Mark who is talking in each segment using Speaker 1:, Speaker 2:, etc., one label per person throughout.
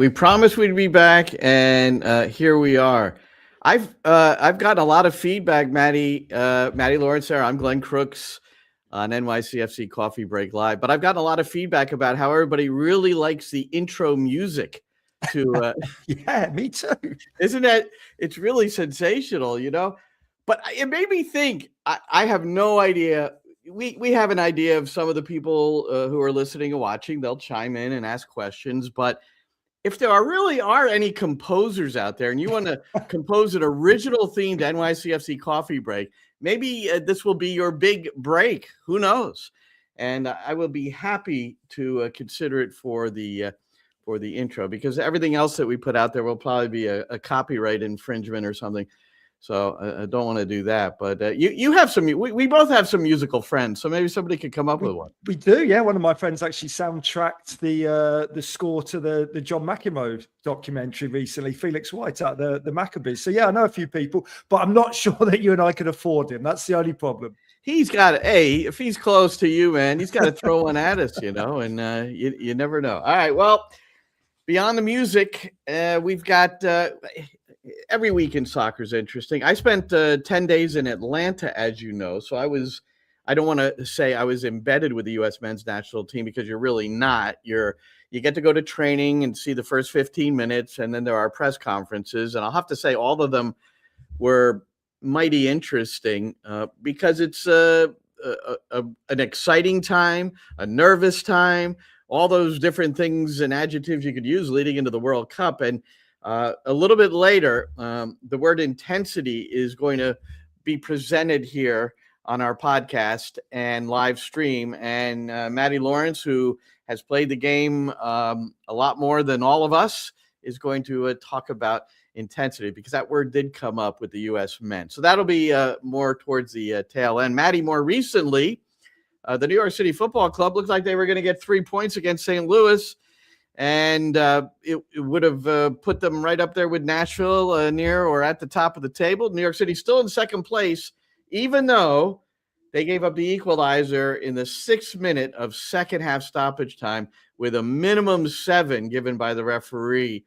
Speaker 1: We promised we'd be back, and here we are. I've gotten a lot of feedback, Matty Lawrence there. I'm Glenn Crooks on NYCFC Coffee Break Live, but I've gotten a lot of feedback about how everybody really likes the intro music to
Speaker 2: Yeah, me too.
Speaker 1: Isn't that, it's really sensational, But it made me think, I have no idea. We have an idea of some of the people who are listening and watching. They'll chime in and ask questions, but if there really are any composers out there and you want to compose an original themed NYCFC coffee break, maybe this will be your big break. Who knows? And I will be happy to consider it for the intro, because everything else that we put out there will probably be a copyright infringement or something. So I don't want to do that. But you have some. We both have some musical friends, so maybe somebody could come up with one.
Speaker 2: We do, yeah. One of my friends actually soundtracked the score to the John McEnroe documentary recently. Felix White at the Maccabees. So yeah, I know a few people, but I'm not sure that you and I can afford him. That's the only problem.
Speaker 1: He's got if he's close to you, man, he's got to throw one at us, and you never know. All right, well, beyond the music, we've got. Every week in soccer is interesting. I spent 10 days in Atlanta, as you know. So I don't want to say I was embedded with the U.S. men's national team, because you're really not. You get to go to training and see the first 15 minutes, and then there are press conferences. And I'll have to say all of them were mighty interesting because it's an exciting time, a nervous time, all those different things and adjectives you could use leading into the World Cup. And a little bit later, the word intensity is going to be presented here on our podcast and live stream. And Matty Lawrence, who has played the game a lot more than all of us, is going to talk about intensity, because that word did come up with the U.S. men. So that'll be more towards the tail end. Matty, more recently, the New York City Football Club looked like they were going to get 3 points against St. Louis. And it would have put them right up there with Nashville, near or at the top of the table. New York City still in second place, even though they gave up the equalizer in the 6th minute of second half stoppage time with a minimum 7 given by the referee.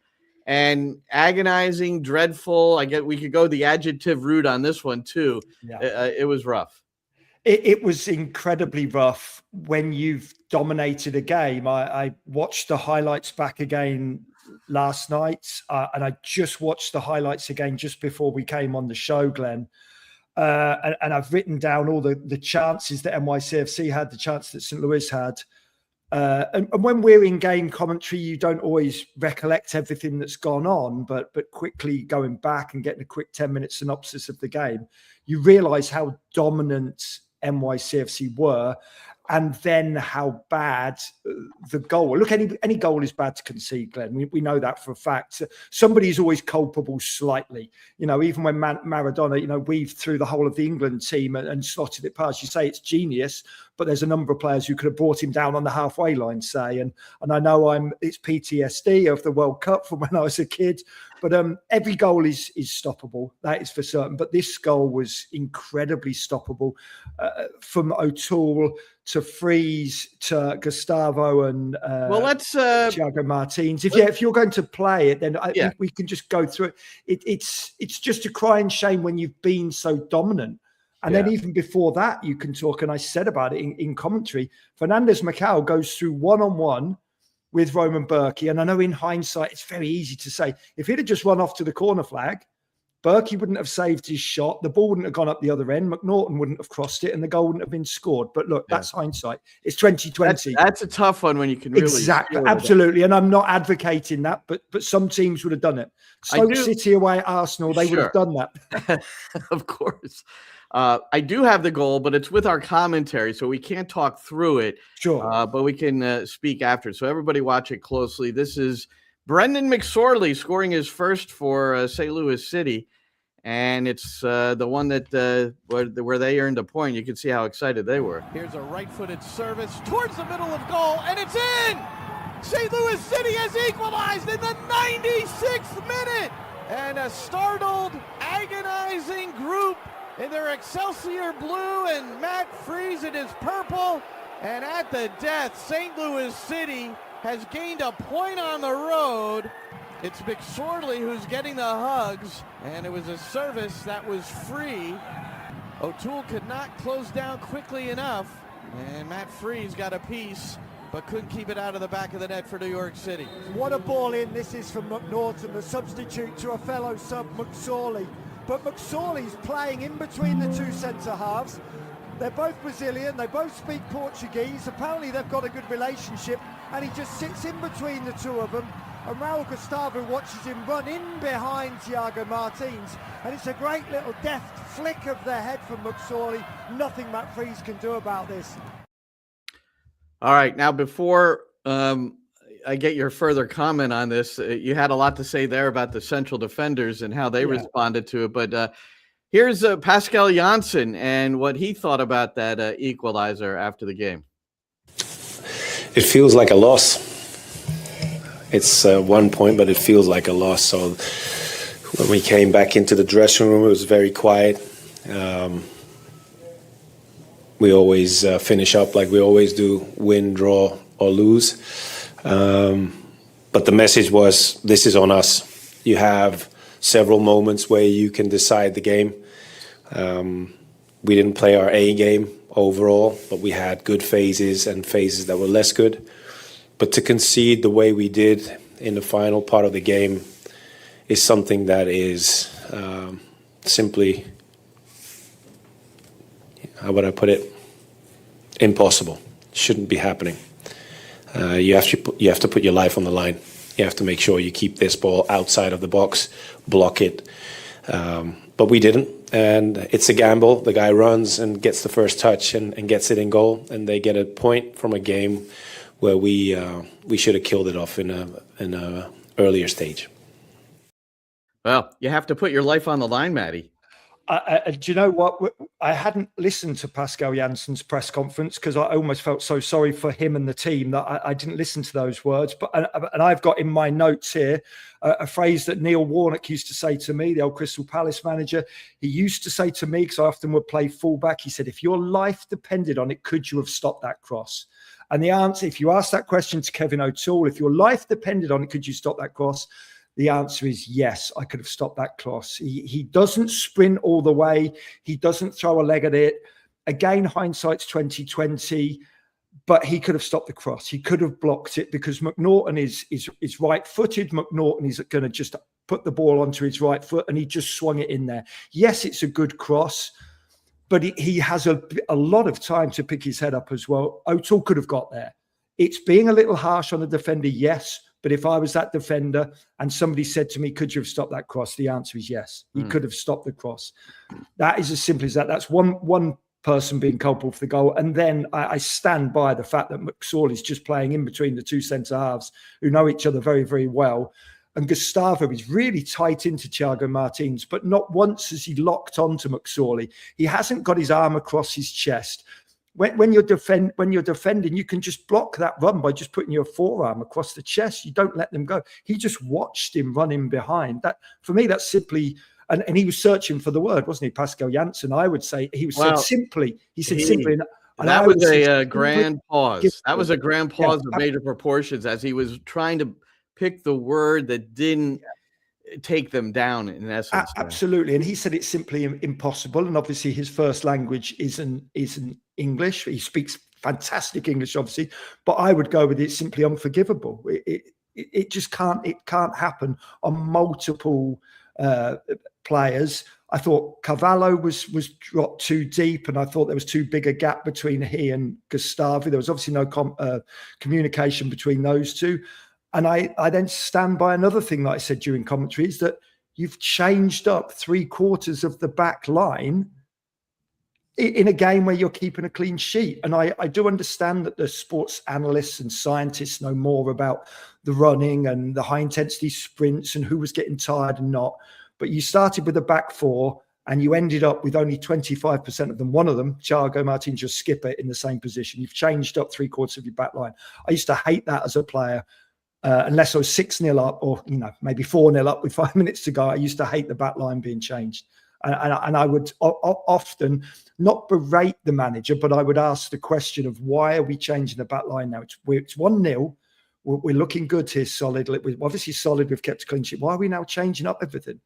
Speaker 1: And agonizing, dreadful. I get we could go the adjective route on this one too. Yeah. It was rough.
Speaker 2: It was incredibly rough when you've dominated a game. I watched the highlights back again last night, and I just watched the highlights again just before we came on the show, Glenn. And I've written down all the chances that NYCFC had, the chance that St. Louis had. And when we're in game commentary, you don't always recollect everything that's gone on, but quickly going back and getting a quick 10-minute synopsis of the game, you realize how dominant NYCFC were, and then how bad the goal. Look, any goal is bad to concede, Glenn. We know that for a fact. Somebody is always culpable slightly. Even when Maradona, weaved through the whole of the England team and slotted it past. You say it's genius, but there's a number of players who could have brought him down on the halfway line, say. And I know it's PTSD of the World Cup from when I was a kid. But every goal is stoppable. That is for certain. But this goal was incredibly stoppable, from O'Toole to Freeze to Gustavo and Thiago Martins. If you're going to play it, then I think we can just go through it. It's just a crying shame when you've been so dominant. And then even before that, you can talk. And I said about it in commentary. Fernandez Macau goes through one-on-one with Roman Berkey. And I know in hindsight, it's very easy to say, if he'd have just run off to the corner flag, Berkey wouldn't have saved his shot. The ball wouldn't have gone up the other end. McNaughton wouldn't have crossed it, and the goal wouldn't have been scored. But look, that's hindsight. It's 2020.
Speaker 1: That's a tough one when you can really...
Speaker 2: Exactly, absolutely. And I'm not advocating that, but some teams would have done it. Stoke City away at Arsenal, they would have done that.
Speaker 1: Of course. I do have the goal, but it's with our commentary, so we can't talk through it.
Speaker 2: Sure.
Speaker 1: But we can speak after. So everybody watch it closely. This is Brendan McSorley scoring his first for St. Louis City. And it's the one that where they earned a point. You can see how excited they were.
Speaker 3: Here's a right-footed service towards the middle of goal, and it's in! St. Louis City has equalized in the 96th minute! And a startled, agonizing group in their Excelsior blue and Matt Freeze in his purple And at the death, St. Louis City has gained a point on the road. It's McSorley who's getting the hugs, and it was a service that was free. O'Toole could not close down quickly enough, and Matt Freese got a piece, but couldn't keep it out of the back of the net for New York City.
Speaker 4: What a ball in this is from McNaughton, the substitute to a fellow sub, McSorley. But McSorley's playing in between the two centre halves. They're both Brazilian, they both speak Portuguese. Apparently they've got a good relationship, and he just sits in between the two of them. And Raul Gustavo watches him run in behind Thiago Martins, and it's a great little deft flick of the head from McSorley. Nothing Matt Freese can do about this.
Speaker 1: All right, now before I get your further comment on this, you had a lot to say there about the central defenders and how they responded to it, but here's Pascal Janssen and what he thought about that equalizer after the game.
Speaker 5: It feels like a loss. It's 1 point, but it feels like a loss. So when we came back into the dressing room, it was very quiet. We always finish up like we always do, win, draw, or lose. But the message was, this is on us. You have several moments where you can decide the game. We didn't play our A game overall, but we had good phases and phases that were less good. But to concede the way we did in the final part of the game is something that is simply, how would I put it, impossible. Shouldn't be happening. You have to put your life on the line. You have to make sure you keep this ball outside of the box, block it. But we didn't, and it's a gamble. The guy runs and gets the first touch and gets it in goal, and they get a point from a game where we should have killed it off in a earlier stage.
Speaker 1: Well, you have to put your life on the line, Matty.
Speaker 2: Do you know what? I hadn't listened to Pascal Janssen's press conference because I almost felt so sorry for him and the team that I didn't listen to those words. And I've got in my notes here a phrase that Neil Warnock used to say to me, the old Crystal Palace manager. He used to say to me, because I often would play fullback, he said, if your life depended on it, could you have stopped that cross? And the answer, if you ask that question to Kevin O'Toole, if your life depended on it, could you stop that cross? The answer is yes, I could have stopped that cross. He doesn't sprint all the way. He doesn't throw a leg at it. Again, hindsight's 2020, but he could have stopped the cross. He could have blocked it because McNaughton is right-footed. McNaughton is going to just put the ball onto his right foot, and he just swung it in there. Yes, it's a good cross, but he has a lot of time to pick his head up as well. O'Toole could have got there. It's being a little harsh on the defender, yes. But if I was that defender and somebody said to me, could you have stopped that cross? The answer is yes. He could have stopped the cross. That is as simple as that. That's one person being culpable for the goal. And then I stand by the fact that McSorley is just playing in between the two centre halves who know each other very, very well. And Gustavo is really tight into Thiago Martins, but not once has he locked onto McSorley. He hasn't got his arm across his chest. When you're defending, you can just block that run by just putting your forearm across the chest. You don't let them go. He just watched him run in behind. That, for me, that's simply, and he was searching for the word, wasn't he, Pascal Janssen? I would say he was said simply. He said simply.
Speaker 1: And that was a grand pause. That was a grand pause of major proportions as he was trying to pick the word that didn't take them down in essence.
Speaker 2: Absolutely. And he said it's simply impossible. And obviously his first language isn't English. He speaks fantastic English, obviously, but I would go with it's simply unforgivable. It just can't happen on multiple players. I thought Carvalho was dropped too deep, and I thought there was too big a gap between he and Gustavo. There was obviously no communication between those two. And I then stand by another thing that I said during commentary is that you've changed up 3/4 of the back line in a game where you're keeping a clean sheet. And I do understand that the sports analysts and scientists know more about the running and the high intensity sprints and who was getting tired and not. But you started with a back four and you ended up with only 25% of them. One of them, Thiago Martins, your skipper, in the same position. You've changed up 3/4 of your back line. I used to hate that as a player. Unless I was 6-0 up or, maybe 4-0 up with 5 minutes to go, I used to hate the back line being changed. And I would often not berate the manager, but I would ask the question of why are we changing the back line now? It's 1-0. We're looking good here, solid. We're obviously solid. We've kept a clean sheet. Why are we now changing up everything?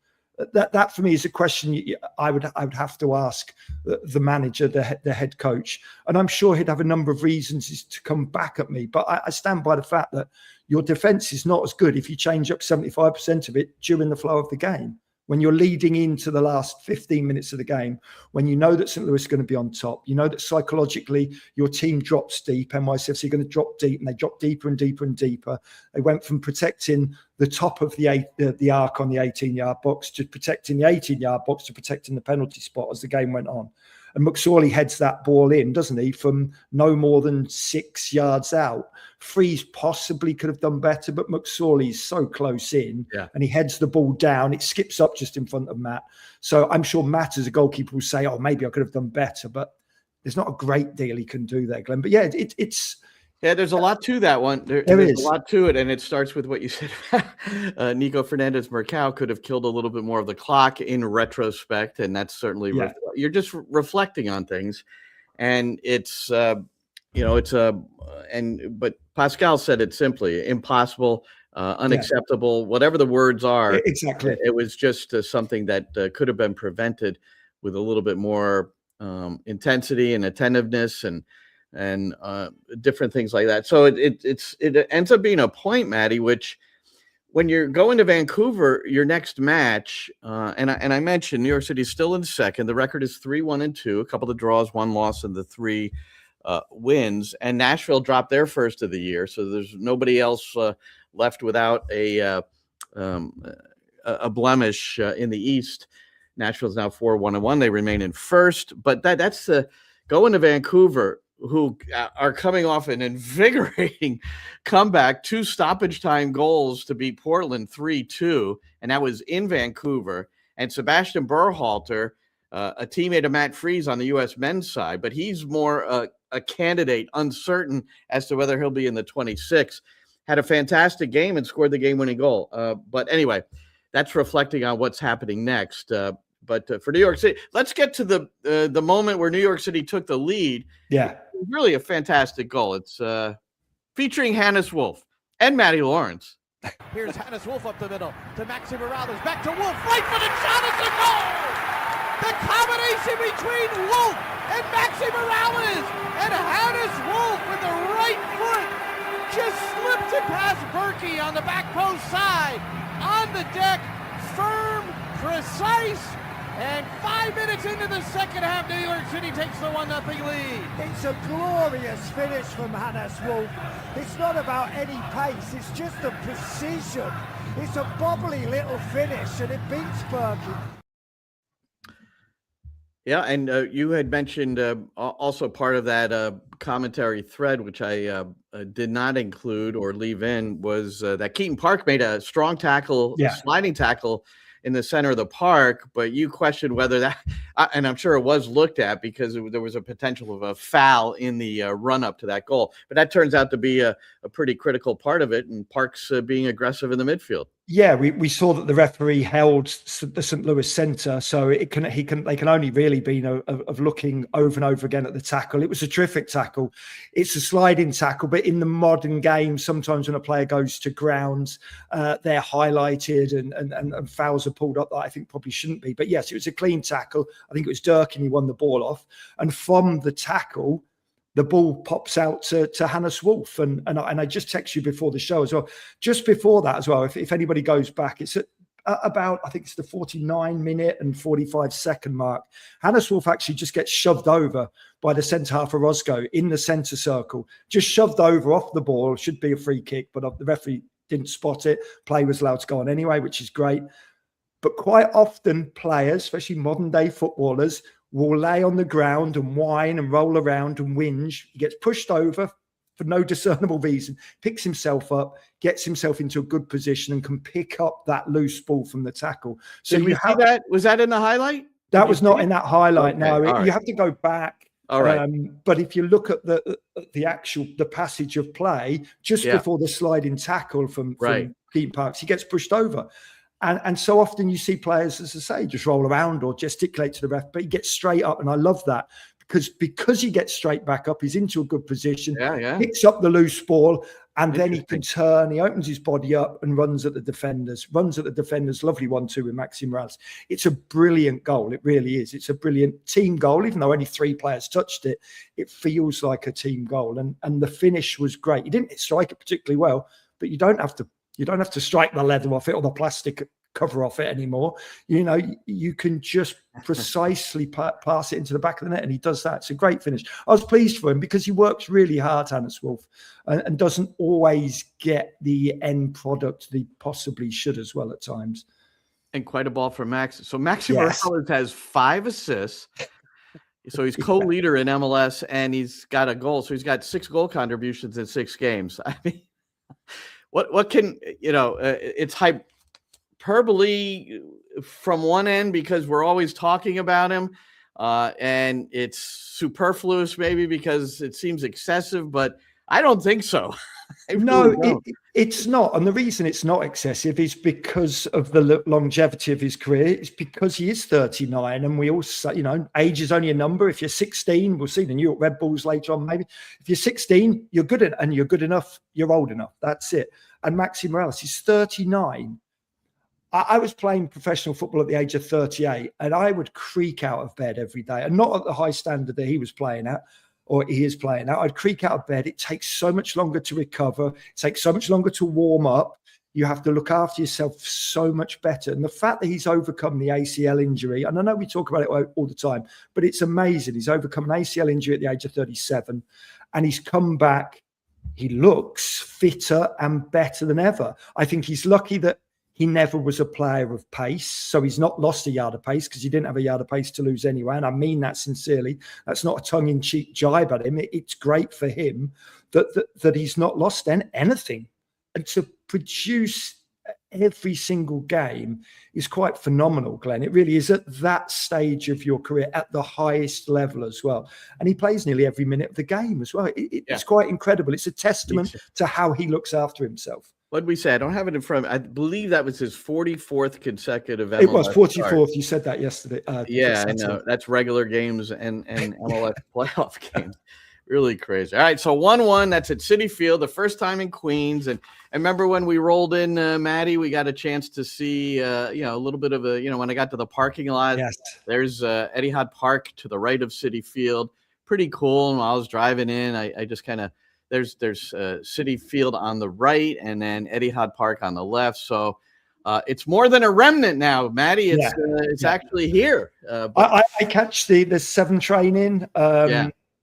Speaker 2: That for me is a question I would have to ask the manager, the head coach, and I'm sure he'd have a number of reasons to come back at me. But I stand by the fact that your defence is not as good if you change up 75% of it during the flow of the game. When you're leading into the last 15 minutes of the game, when you know that St. Louis is going to be on top, you know that psychologically your team drops deep, NYCFC are going to drop deep, and they drop deeper and deeper and deeper. They went from protecting the top of the arc on the 18-yard box to protecting the 18-yard box to protecting the penalty spot as the game went on. And McSorley heads that ball in, doesn't he, from no more than 6 yards out. Freeze possibly could have done better, but McSorley's so close in, and he heads the ball down. It skips up just in front of Matt. So I'm sure Matt, as a goalkeeper, will say, oh, maybe I could have done better. But there's not a great deal he can do there, Glenn. But yeah, it's...
Speaker 1: Yeah, there's a lot to that one. There's a lot to it, and it starts with what you said. Nico Fernandez-Mercado could have killed a little bit more of the clock in retrospect, and that's certainly you're just reflecting on things, and it's but Pascal said it simply: impossible, unacceptable, whatever the words are.
Speaker 2: Exactly.
Speaker 1: It was just something that could have been prevented with a little bit more intensity and attentiveness and different things like that. So it ends up being a point, Matty, which when you're going to Vancouver, your next match, and I mentioned New York City is still in second. The record is 3-1-2, a couple of draws, 1 loss, and the 3 wins. And Nashville dropped their first of the year, so there's nobody else left without a blemish in the East. Nashville's now 4-1-1. They remain in first, but that's the going to Vancouver, who are coming off an invigorating comeback, 2 stoppage time goals to beat Portland 3-2, and that was in Vancouver. And Sebastian Berhalter, a teammate of Matt Freese on the U.S. men's side, but he's more a candidate, uncertain as to whether he'll be in the 26. Had a fantastic game and scored the game-winning goal. But anyway, that's reflecting on what's happening next. But for New York City, let's get to the moment where New York City took the lead.
Speaker 2: Yeah.
Speaker 1: Really a fantastic goal. It's featuring Hannes Wolf and Matty Lawrence.
Speaker 3: Here's Hannes Wolf up the middle to Maxi Morales. Back to Wolf. Right-footed shot is a goal! The combination between Wolf and Maxi Morales. And Hannes Wolf with the right foot just slipped it past Berkey on the back post side. On the deck, firm, precise. And 5 minutes into the second half, New York City takes the 1-0 lead.
Speaker 4: It's a glorious finish from Hannes Wolf. It's not about any pace, it's just the precision. It's a bobbly little finish, and it beats Berkey.
Speaker 1: Yeah, and you had mentioned also part of that commentary thread, which I did not include or leave in, was that Keaton Park made a strong tackle, a sliding tackle in the center of the park, but you questioned whether that, and I'm sure it was looked at because there was a potential of a foul in the run up to that goal. But that turns out to be a pretty critical part of it, and Park's being aggressive in the midfield.
Speaker 2: Yeah, we saw that the referee held the St. Louis centre, so they can only really be of looking over and over again at the tackle. It was a terrific tackle. It's a sliding tackle, but in the modern game, sometimes when a player goes to ground, they're highlighted and fouls are pulled up that I think probably shouldn't be. But yes, it was a clean tackle. I think it was Durkin who won the ball off, and from the tackle, the ball pops out to Hannes Wolf. And I just text you before the show as well. Just before that as well, if anybody goes back, it's at about, I think it's the 49-minute and 45-second mark. Hannes Wolf actually just gets shoved over by the centre half of Roscoe in the centre circle. Just shoved over off the ball. Should be a free kick, but the referee didn't spot it. Play was allowed to go on anyway, which is great. But quite often players, especially modern-day footballers, will lay on the ground and whine and roll around and whinge. He gets pushed over for no discernible reason, picks himself up, gets himself into a good position and can pick up that loose ball from the tackle.
Speaker 1: So you see that? Was that in the highlight?
Speaker 2: That was not in that highlight.
Speaker 1: Okay,
Speaker 2: No,
Speaker 1: right.
Speaker 2: You have to go back.
Speaker 1: All right.
Speaker 2: But if you look at the passage of play just before the sliding tackle from Keaton Parks, he gets pushed over. And so often you see players, as I say, just roll around or gesticulate to the ref, but he gets straight up. And I love that because he gets straight back up, he's into a good position, picks up the loose ball, and then he can turn, he opens his body up and runs at the defenders. Lovely 1-2 with Maxi Morales. It's a brilliant goal. It really is. It's a brilliant team goal. Even though only 3 players touched it, it feels like a team goal. And the finish was great. He didn't strike it particularly well, but you don't have to strike the leather off it or the plastic cover off it anymore. You can just precisely pass it into the back of the net, and he does that. It's a great finish. I was pleased for him because he works really hard, Hannes Wolf, and doesn't always get the end product that he possibly should as well at times.
Speaker 1: And quite a ball for Max. So Maxi Morales has 5 assists. So he's co-leader in MLS, and he's got a goal. So he's got 6 goal contributions in 6 games. I mean, what can, it's hyperbole from one end because we're always talking about him, and it's superfluous maybe because it seems excessive, but I don't think so.
Speaker 2: It's not. And the reason it's not excessive is because of the longevity of his career. It's because he is 39, and we also, age is only a number. If you're 16, we'll see the New York Red Bulls later on, maybe. If you're 16, you're good and you're good enough, you're old enough. That's it. And Maxi Morales is 39. I was playing professional football at the age of 38, and I would creak out of bed every day, and not at the high standard that he was playing at, or he is playing at. I'd creak out of bed. It takes so much longer to recover. It takes so much longer to warm up. You have to look after yourself so much better. And the fact that he's overcome the ACL injury, and I know we talk about it all the time, but it's amazing. He's overcome an ACL injury at the age of 37, and he's come back. He looks fitter and better than ever. I think he's lucky that he never was a player of pace, so he's not lost a yard of pace because he didn't have a yard of pace to lose anyway, and I mean that sincerely. That's not a tongue-in-cheek jibe at him. It's great for him that he's not lost anything. And to produce every single game is quite phenomenal, Glenn. It really is at that stage of your career, at the highest level as well. And he plays nearly every minute of the game as well. It's quite incredible. It's a testament to how he looks after himself.
Speaker 1: What did we say? I don't have it in front of me. I believe that was his 44th consecutive MLS
Speaker 2: It was 44th.
Speaker 1: start.
Speaker 2: You said that yesterday.
Speaker 1: Yeah, I know. That's regular games and MLS playoff games. Really crazy. All right, so 1-1. That's at Citi Field, the first time in Queens. And remember when we rolled in, Matty, we got a chance to see, a little bit of when I got to the parking lot.
Speaker 2: Yes.
Speaker 1: There's Etihad Park to the right of Citi Field. Pretty cool. And while I was driving in, I just kind of, there's Citi Field on the right and then Etihad Park on the left. So it's more than a remnant now, Matty. It's actually here.
Speaker 2: I catch the 7 train in.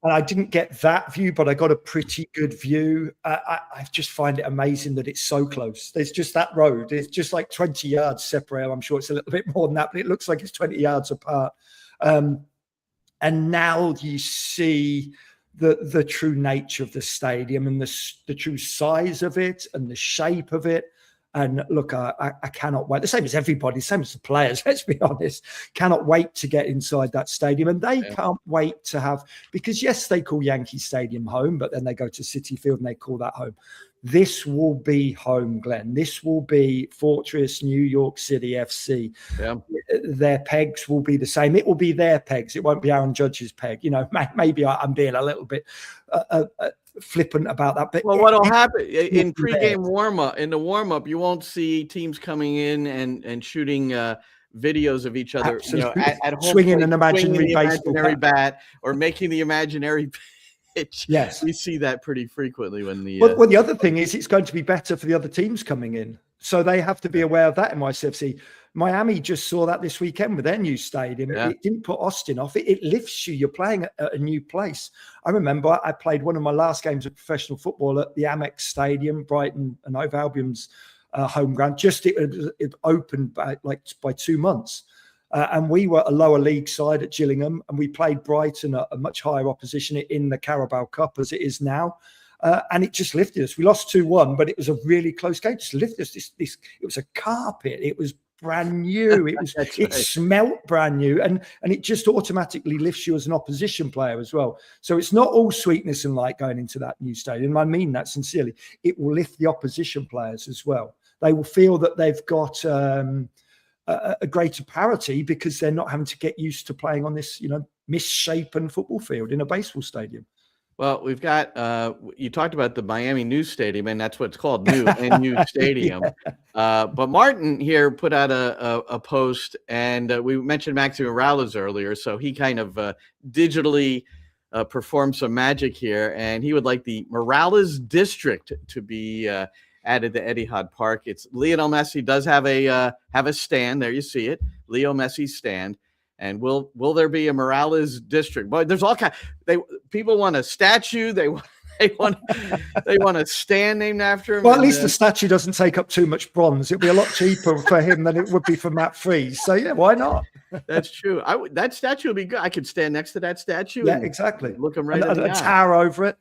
Speaker 2: And I didn't get that view, but I got a pretty good view. I just find it amazing that it's so close. There's just that road. It's just like 20 yards separate. I'm sure it's a little bit more than that, but it looks like it's 20 yards apart. And now you see the true nature of the stadium and the true size of it and the shape of it. And look, I cannot wait. The same as everybody, same as the players, let's be honest, cannot wait to get inside that stadium. And they can't wait to have, because yes, they call Yankee Stadium home, but then they go to Citi Field and they call that home. This will be home, Glenn. This will be Fortress New York City FC. Yeah. Their pegs will be the same. It will be their pegs. It won't be Aaron Judge's peg. Maybe I'm being a little bit flippant about that. But
Speaker 1: what'll happen in pregame warm-up, in the warm-up, you won't see teams coming in and shooting videos of each other, at home,
Speaker 2: swinging an imaginary
Speaker 1: bat or making the imaginary pitch.
Speaker 2: Yes,
Speaker 1: we see that pretty frequently when the.
Speaker 2: Well, the other thing is it's going to be better for the other teams coming in, so they have to be aware of that. NYCFC, Miami just saw that this weekend with their new stadium. Yeah. It didn't put Austin off. It lifts you. You're playing at a new place. I remember I played one of my last games of professional football at the Amex Stadium, Brighton and Hove Albion's home ground. It opened by 2 months. And we were a lower league side at Gillingham, and we played Brighton, a much higher opposition in the Carabao Cup as it is now. And it just lifted us. We lost 2-1, but it was a really close game. It just lifted us. It was a carpet. It was brand new. It smelt brand new, and it just automatically lifts you as an opposition player as well. So it's not all sweetness and light going into that new stadium. I mean that sincerely. It will lift the opposition players as well. They will feel that they've got a greater parity because they're not having to get used to playing on this, misshapen football field in a baseball stadium.
Speaker 1: Well, we've got, you talked about the Miami New Stadium, and that's what it's called, NU Stadium. Yeah. But Martin here put out a post, and we mentioned Maxi Morales earlier, so he kind of digitally performed some magic here, and he would like the Morales District to be added to Etihad Park. It's Lionel Messi does have a stand. There you see it, Leo Messi's stand. And will there be a Morales district? Boy, there's all kind. People want a statue. They want a stand named after him.
Speaker 2: Well, at least the statue doesn't take up too much bronze. It'd be a lot cheaper for him than it would be for Matt Freeze. So yeah, why not?
Speaker 1: That's true. That statue would be good. I could stand next to that statue.
Speaker 2: Yeah, exactly.
Speaker 1: Look him right in the eye.
Speaker 2: A tower over it.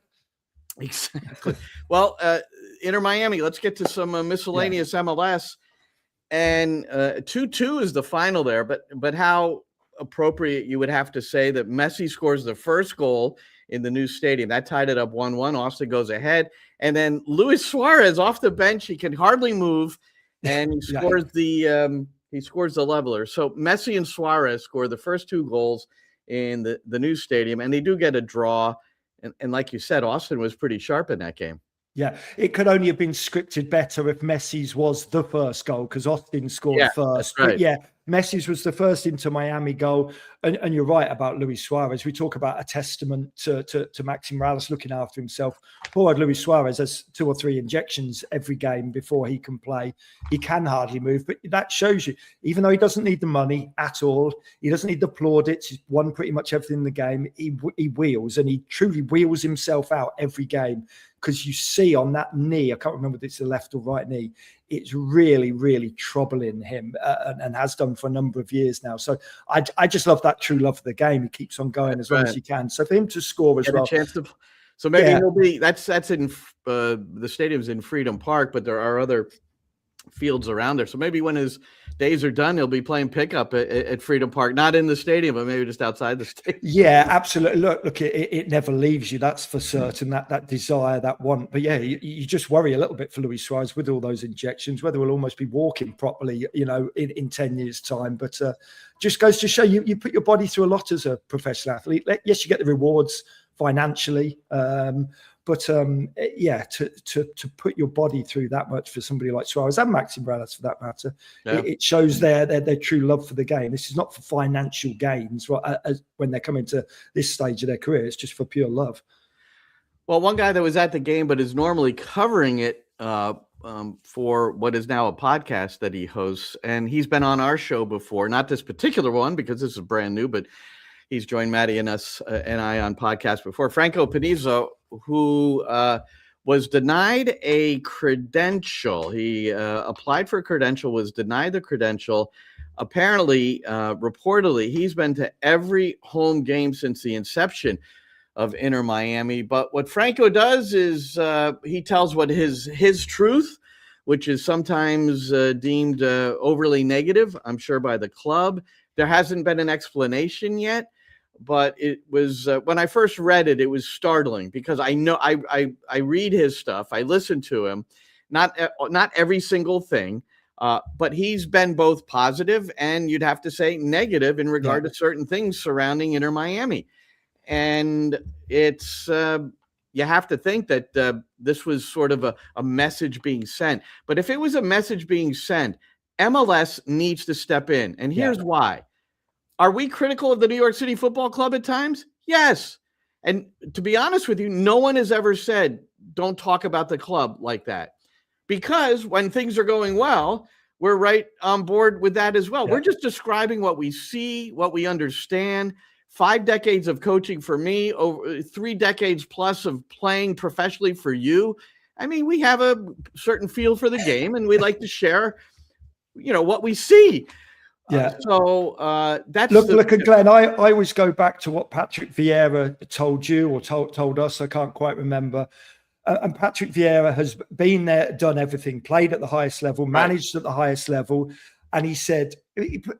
Speaker 1: Exactly. Well, Inter Miami. Let's get to some miscellaneous MLS. And 2-2 is the final there. But how appropriate you would have to say that Messi scores the first goal in the new stadium. That tied it up 1-1. Austin goes ahead. And then Luis Suarez off the bench. He can hardly move. And he scores the leveler. So Messi and Suarez score the first two goals in the new stadium. And they do get a draw. And like you said, Austin was pretty sharp in that game.
Speaker 2: Yeah, it could only have been scripted better if Messi's was the first goal because Austin scored first.
Speaker 1: Right.
Speaker 2: But yeah, Messi's was the first Inter Miami goal. And you're right about Luis Suarez. We talk about a testament to Maxi Morales looking after himself. Poor Luis Suarez has 2 or 3 injections every game before he can play. He can hardly move, but that shows you, even though he doesn't need the money at all, he doesn't need the plaudits, he's won pretty much everything in the game, he wheels, and he truly wheels himself out every game. Because you see on that knee, I can't remember if it's the left or right knee, it's really, really troubling him and has done for a number of years now. So I just love that true love for the game. He keeps on going as long as he can. So for him to score as well.
Speaker 1: So maybe he'll be, that's in the stadium's in Freedom Park, but there are other fields around there. So maybe when his days are done, he'll be playing pickup at Freedom Park, not in the stadium, but maybe just outside the stadium.
Speaker 2: Yeah, absolutely. Look, it never leaves you. That's for certain. That desire, that want. But yeah, you just worry a little bit for Luis Suarez with all those injections, whether he'll almost be walking properly, in 10 years' time. But just goes to show you put your body through a lot as a professional athlete. Yes, you get the rewards financially. But to put your body through that much for somebody like Suarez and Maxi Morales for that matter, it shows their true love for the game. This is not for financial gains when they're coming to this stage of their career. It's just for pure love.
Speaker 1: Well, one guy that was at the game but is normally covering it for what is now a podcast that he hosts, and he's been on our show before, not this particular one because this is brand new, but he's joined Matty and us and I on podcasts before. Franco Panizo, who was denied a credential. He applied for a credential, was denied the credential. Apparently, reportedly, he's been to every home game since the inception of Inter Miami. But what Franco does is he tells what his truth, which is sometimes deemed overly negative, I'm sure, by the club. There hasn't been an explanation yet. But it was when I first read it, it was startling because I know I read his stuff. I listen to him, not every single thing, but he's been both positive and you'd have to say negative in regard to certain things surrounding Inter Miami. And it's you have to think that this was sort of a message being sent. But if it was a message being sent, MLS needs to step in. And here's why. Are we critical of the New York City Football Club at times? Yes. And to be honest with you, no one has ever said, don't talk about the club like that. Because when things are going well, we're right on board with that as well. Yeah. We're just describing what we see, what we understand. 5 decades of coaching for me, over 3 decades plus of playing professionally for you. I mean, we have a certain feel for the game and we like to share, what we see.
Speaker 2: Yeah.
Speaker 1: That's
Speaker 2: look, Glenn. I always go back to what Patrick Vieira told you or told us. I can't quite remember. And Patrick Vieira has been there, done everything, played at the highest level, managed at the highest level, and he said,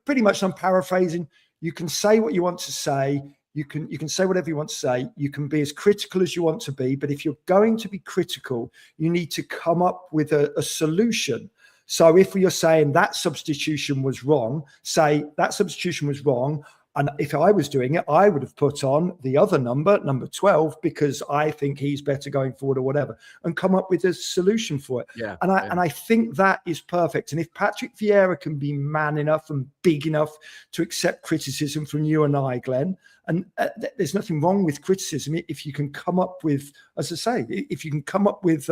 Speaker 2: pretty much, I'm paraphrasing, you can say what you want to say. You can say whatever you want to say. You can be as critical as you want to be, but if you're going to be critical, you need to come up with a solution So if you're saying that substitution was wrong, say that substitution was wrong. And if I was doing it, I would have put on the other number 12, because I think he's better going forward or whatever, and come up with a solution for it.
Speaker 1: Yeah.
Speaker 2: And I think that is perfect. And if Patrick Vieira can be man enough and big enough to accept criticism from you and I, Glenn, and there's nothing wrong with criticism if you can come up with, as I say, if you can come up with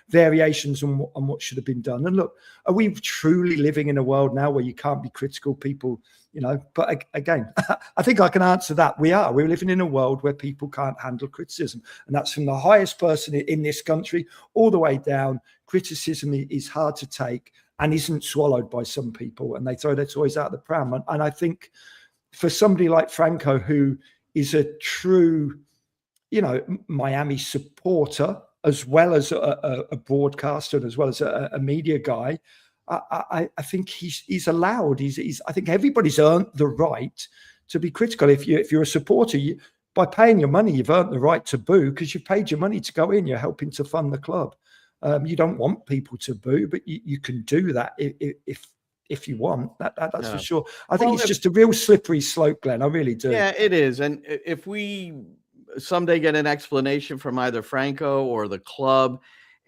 Speaker 2: variations on what should have been done. And look, are we truly living in a world now where you can't be critical? People, but again, I think I can answer that. We're living in a world where people can't handle criticism. And that's from the highest person in this country all the way down. Criticism is hard to take and isn't swallowed by some people, and they throw their toys out of the pram. And I think for somebody like Franco, who is a true, Miami supporter, as well as a broadcaster and as well as a media guy, I think he's allowed. I think everybody's earned the right to be critical. If you're a supporter, by paying your money, you've earned the right to boo, because you've paid your money to go in. You're helping to fund the club. You don't want people to boo, but you can do that if you want. That's for sure. I think it's just a real slippery slope, Glenn. I really do.
Speaker 1: Yeah, it is. And if we someday get an explanation from either Franco or the club,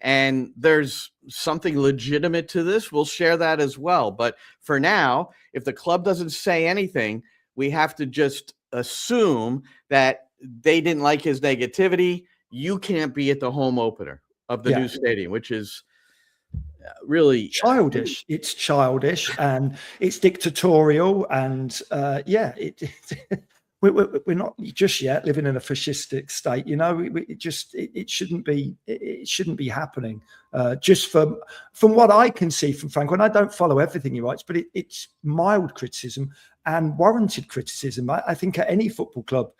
Speaker 1: and there's something legitimate to this, we'll share that as well. But for now, if the club doesn't say anything, we have to just assume that they didn't like his negativity. You can't be at the home opener of the new stadium, which is really
Speaker 2: childish. It's childish and it's dictatorial. And we're not just yet living in a fascistic state. It shouldn't be. It shouldn't be happening. Just from what I can see from Franco, and I don't follow everything he writes, but it's mild criticism and warranted criticism. I think at any football club,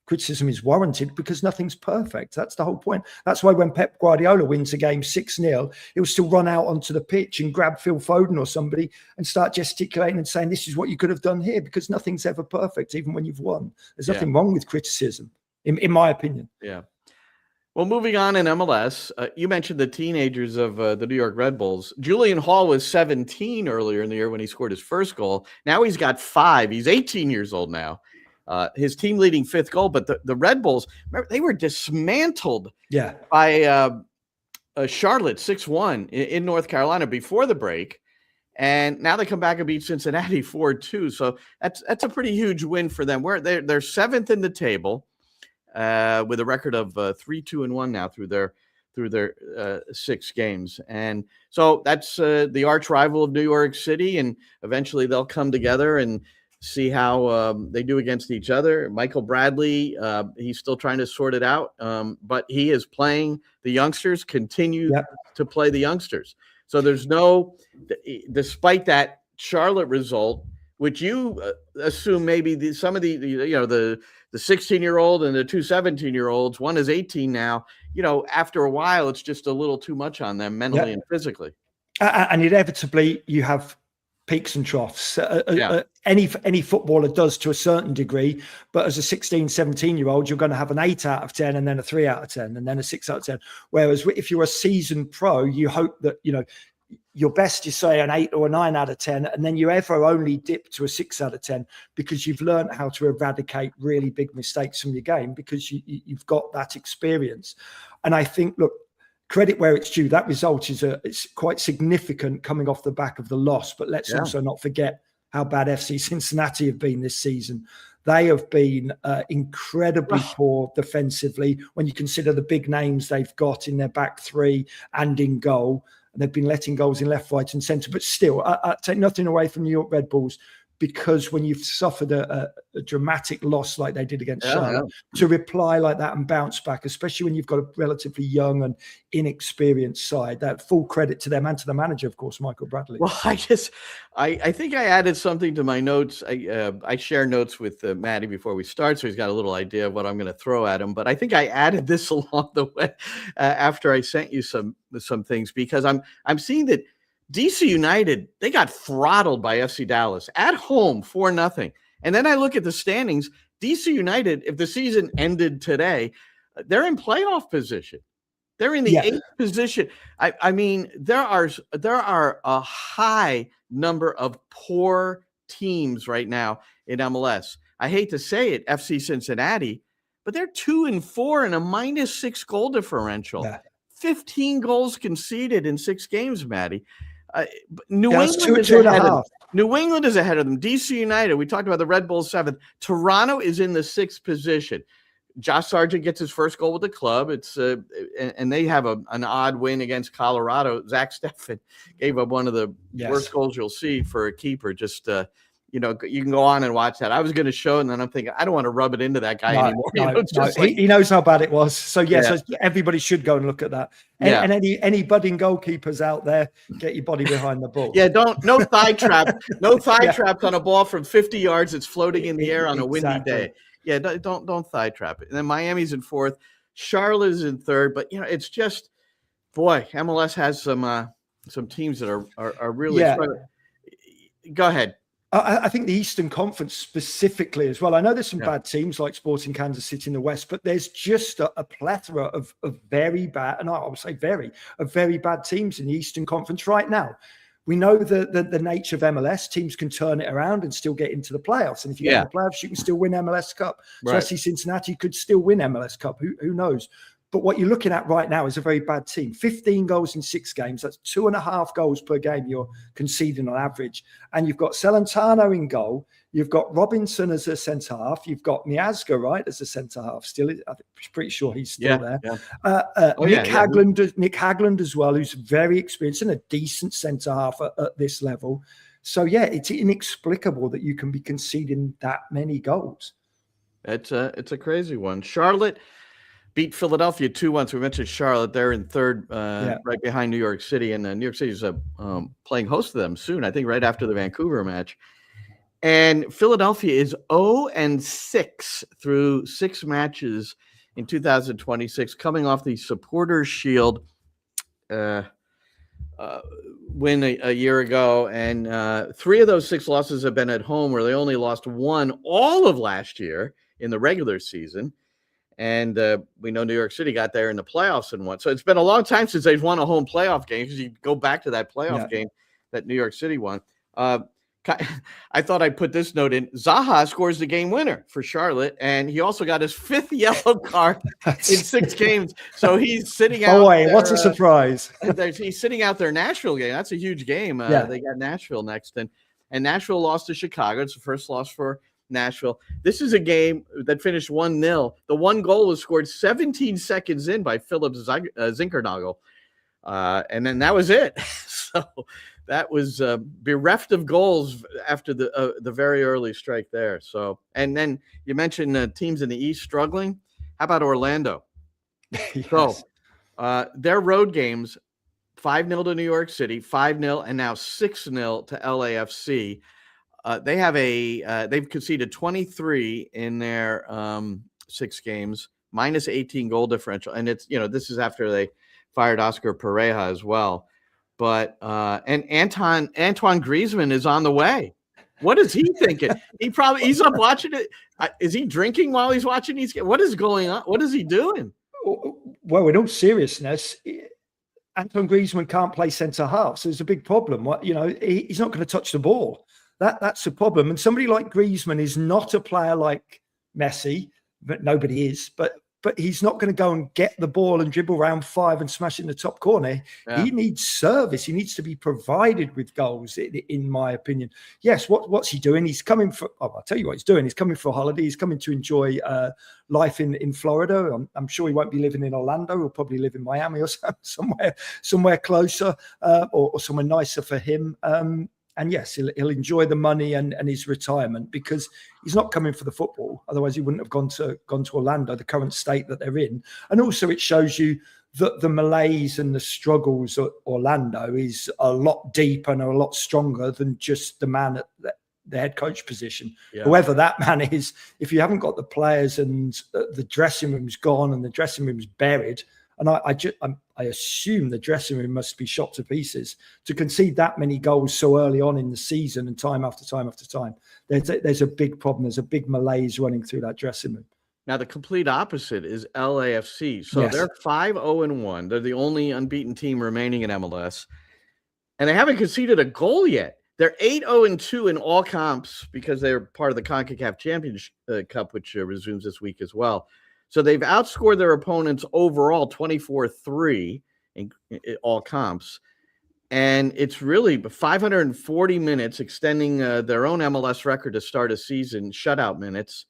Speaker 2: criticism is warranted because nothing's perfect. That's the whole point. That's why when Pep Guardiola wins a game 6-0, he'll still run out onto the pitch and grab Phil Foden or somebody and start gesticulating and saying, this is what you could have done here, because nothing's ever perfect, even when you've won. There's nothing wrong with criticism, in my opinion.
Speaker 1: Yeah. Well, moving on in MLS, you mentioned the teenagers of the New York Red Bulls. Julian Hall was 17 earlier in the year when he scored his first goal. Now he's got 5. He's 18 years old now. His team leading 5th goal, but the Red Bulls, remember, they were dismantled by Charlotte 6-1 in North Carolina before the break. And now they come back and beat Cincinnati 4-2. So that's a pretty huge win for them. They're 7th in the table with a record of 3-2-1 now through their 6 games. And so that's the arch rival of New York City. And eventually they'll come together and see how they do against each other. Michael Bradley, he's still trying to sort it out, but he is playing the youngsters, continue to play the youngsters. So there's despite that Charlotte result, which you assume maybe some of the 16-year-old and the 2 17-year-olds, one is 18 now, after a while, it's just a little too much on them mentally and physically.
Speaker 2: And inevitably you have peaks and troughs. Any footballer does to a certain degree, but as a 16, 17-year-old, you're going to have an 8 out of 10 and then a 3 out of 10 and then a 6 out of 10. Whereas if you're a seasoned pro, you hope that, your best is say an 8 or a 9 out of 10, and then you ever only dip to a 6 out of 10 because you've learned how to eradicate really big mistakes from your game because you've got that experience. And I think, look, credit where it's due. That result it's quite significant coming off the back of the loss. But let's also not forget how bad FC Cincinnati have been this season. They have been incredibly poor defensively when you consider the big names they've got in their back 3 and in goal. And they've been letting goals in left, right and centre. But still, I take nothing away from New York Red Bulls, because when you've suffered a dramatic loss like they did against Charlotte, to reply like that and bounce back, especially when you've got a relatively young and inexperienced side, that full credit to them and to the manager, of course, Michael Bradley.
Speaker 1: Well, I think I added something to my notes. I share notes with Matty before we start, so he's got a little idea of what I'm going to throw at him. But I think I added this along the way after I sent you some things, because I'm seeing that DC United, they got throttled by FC Dallas at home 4-0. And then I look at the standings. DC United, if the season ended today, they're in playoff position. They're in the 8th position. I mean, there are a high number of poor teams right now in MLS. I hate to say it, FC Cincinnati, but they're 2-4 and a -6 goal differential. Yeah. 15 goals conceded in 6 games, Matty. New England is ahead of them. DC United, we talked about the Red Bulls 7th. Toronto is in the 6th position. Josh Sargent gets his first goal with the club. It's and they have an odd win against Colorado. Zach Steffen gave up one of the worst goals you'll see for a keeper. Just you can go on and watch that. I was going to show, and then I'm thinking I don't want to rub it into that guy anymore.
Speaker 2: He knows how bad it was. So so everybody should go and look at that. And any budding goalkeepers out there, get your body behind the ball.
Speaker 1: No thigh trap, traps on a ball from 50 yards. It's floating in the air on a windy day. Yeah, don't thigh trap it. And then Miami's in 4th, Charlotte is in 3rd. But it's just, boy, MLS has some teams that are really. Go ahead.
Speaker 2: I think the Eastern Conference specifically as well. I know there's some bad teams like Sporting Kansas City in the West, but there's just a plethora of very bad, and I would say very bad teams in the Eastern Conference right now. We know the nature of MLS. Teams can turn it around and still get into the playoffs. And if you get in the playoffs, you can still win MLS Cup. So I see Cincinnati could still win MLS Cup. Who knows? But what you're looking at right now is a very bad team. 15 goals in 6 games. That's 2.5 goals per game you're conceding on average. And you've got Celentano in goal. You've got Robinson as a centre half. You've got Miazga, right, as a centre half. Still, I'm pretty sure he's still there. Yeah. Nick Hagland as well, who's very experienced and a decent centre half at this level. So it's inexplicable that you can be conceding that many goals.
Speaker 1: It's a crazy one. Charlotte beat Philadelphia 2-1. So we mentioned Charlotte. They're in 3rd, right behind New York City. And New York City is playing host to them soon, I think right after the Vancouver match. And Philadelphia is 0-6 through 6 matches in 2026, coming off the Supporters Shield win a year ago. And 3 of those 6 losses have been at home, where they only lost 1 all of last year in the regular season. And we know New York City got there in the playoffs and won. So it's been a long time since they've won a home playoff game, because you go back to that playoff game that New York City won. I thought I'd put this note in. Zaha scores the game winner for Charlotte, and he also got his 5th yellow card in 6 games. So he's sitting out.
Speaker 2: Boy, what a surprise.
Speaker 1: He's sitting out their Nashville game. That's a huge game. They got Nashville next. And Nashville lost to Chicago. It's the first loss for Nashville. This is a game that finished 1-0. The one goal was scored 17 seconds in by Philip Zinkernagel. And then that was it. So that was bereft of goals after the very early strike there. So, and then you mentioned teams in the East struggling. How about Orlando? So their road games, 5-0 to New York City, 5-0, and now 6-0 to LAFC. They have they've conceded 23 in their 6 games, -18 goal differential. And it's, this is after they fired Oscar Pereja as well. But and Antoine Griezmann is on the way. What is he thinking? He's up watching it. Is he drinking while he's watching these games? What is going on? What is he doing?
Speaker 2: Well, in all seriousness, Antoine Griezmann can't play centre half, so it's a big problem. He's not going to touch the ball. That's a problem. And somebody like Griezmann is not a player like Messi, but nobody is. But he's not going to go and get the ball and dribble around 5 and smash it in the top corner. Yeah. He needs service. He needs to be provided with goals, in my opinion. Yes, what's he doing? He's coming for, I'll tell you what he's doing. He's coming for a holiday. He's coming to enjoy life in Florida. I'm sure he won't be living in Orlando. He'll probably live in Miami or somewhere closer or somewhere nicer for him. And yes, he'll enjoy the money and his retirement, because he's not coming for the football. Otherwise, he wouldn't have gone to Orlando, the current state that they're in. And also, it shows you that the malaise and the struggles at Orlando is a lot deeper and a lot stronger than just the man at the head coach position. Yeah. Whoever that man is, if you haven't got the players and the dressing room's gone and the dressing room's buried, and I assume the dressing room must be shot to pieces to concede that many goals so early on in the season and time after time after time. There's a big problem. There's a big malaise running through that dressing room.
Speaker 1: Now, the complete opposite is LAFC. So
Speaker 2: Yes.
Speaker 1: they're 5-0-1. They're the only unbeaten team remaining in MLS. And they haven't conceded a goal yet. They're 8-0-2 in all comps because they're part of the CONCACAF Championship Cup, which resumes this week as well. So they've outscored their opponents overall 24-3 in all comps. And it's really 540 minutes, extending their own MLS record to start a season, shutout minutes.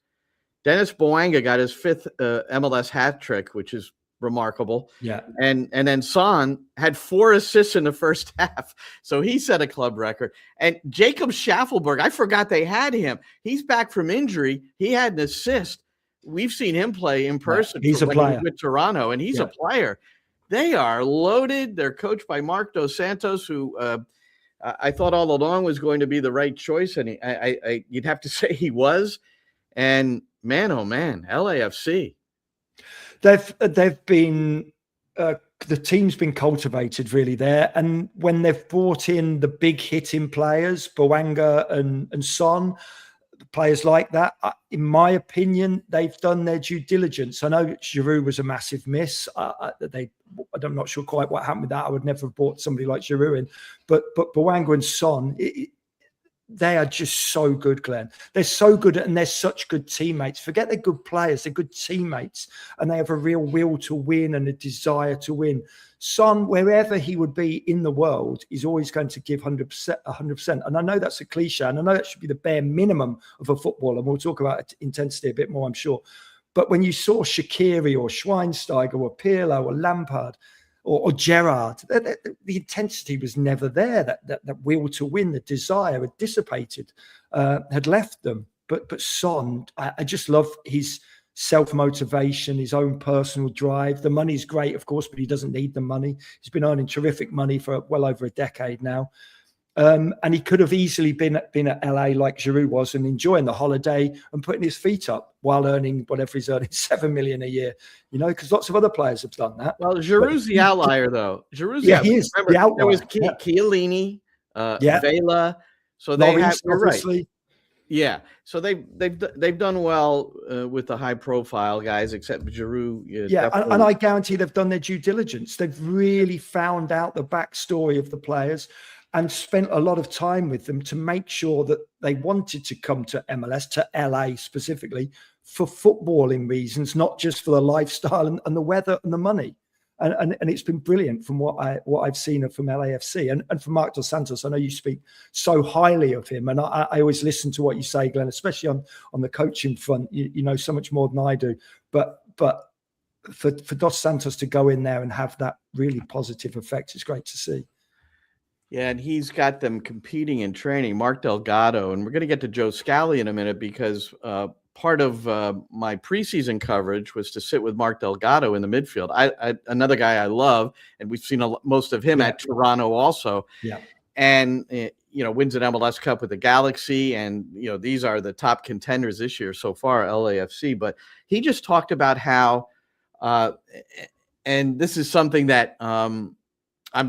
Speaker 1: Dennis Bouanga got his 5th MLS hat trick, which is remarkable.
Speaker 2: Yeah.
Speaker 1: And then Son had 4 assists in the first half. So he set a club record. And Jacob Schaffelberg, I forgot they had him. He's back from injury. He had an assist. We've seen him play in person.
Speaker 2: He's a player
Speaker 1: with Toronto, and he's a player. They are loaded. They're coached by Mark Dos Santos, who I thought all along was going to be the right choice. And you'd have to say he was. And man, oh man, LAFC.
Speaker 2: They've been the team's been cultivated really there, and when they've brought in the big hitting players, Bouanga and Son, players like that, in my opinion, they've done their due diligence. I know Giroud was a massive miss. I'm not sure quite what happened with that. I would never have brought somebody like Giroud in, but Bouanga and Son. They are just so good, Glenn. They're so good, and they're such good teammates. Forget they're good players. They're good teammates, and they have a real will to win and a desire to win. Son, wherever he would be in the world, is always going to give 100%. And I know that's a cliche, and I know that should be the bare minimum of a footballer. And we'll talk about intensity a bit more, I'm sure. But when you saw Shaqiri or Schweinsteiger or Pirlo or Lampard or Gerrard, the intensity was never there. That will to win, the desire had dissipated, had left them. But Son, I just love his self-motivation, his own personal drive. The money's great, of course, but he doesn't need the money. He's been earning terrific money for well over a decade now. And he could have easily been at LA like Giroud was and enjoying the holiday and putting his feet up while earning whatever he's earning, $7 million a year, because lots of other players have done that.
Speaker 1: Well, Giroud's the outlier, though. Giroud's
Speaker 2: he is.
Speaker 1: Remember,
Speaker 2: the outlier.
Speaker 1: There was Chiellini, Vela. So they have, obviously. Right. Yeah. So they've done well with the high profile guys, except Giroud.
Speaker 2: And I guarantee they've done their due diligence. They've really found out the backstory of the players and spent a lot of time with them to make sure that they wanted to come to MLS, to LA specifically, for footballing reasons, not just for the lifestyle and the weather and the money. And it's been brilliant from what I've seen from LAFC and from Mark Dos Santos. I know you speak so highly of him, and I always listen to what you say, Glenn, especially on the coaching front. You know so much more than I do. But for Dos Santos to go in there and have that really positive effect is great to see.
Speaker 1: Yeah, and he's got them competing in training. Mark Delgado, and we're going to get to Joe Scally in a minute because part of my preseason coverage was to sit with Mark Delgado in the midfield. Another guy I love, and we've seen most of him at Toronto also. Yeah, and wins an MLS Cup with the Galaxy, and these are the top contenders this year so far, LAFC. But he just talked about how, and this is something that I'm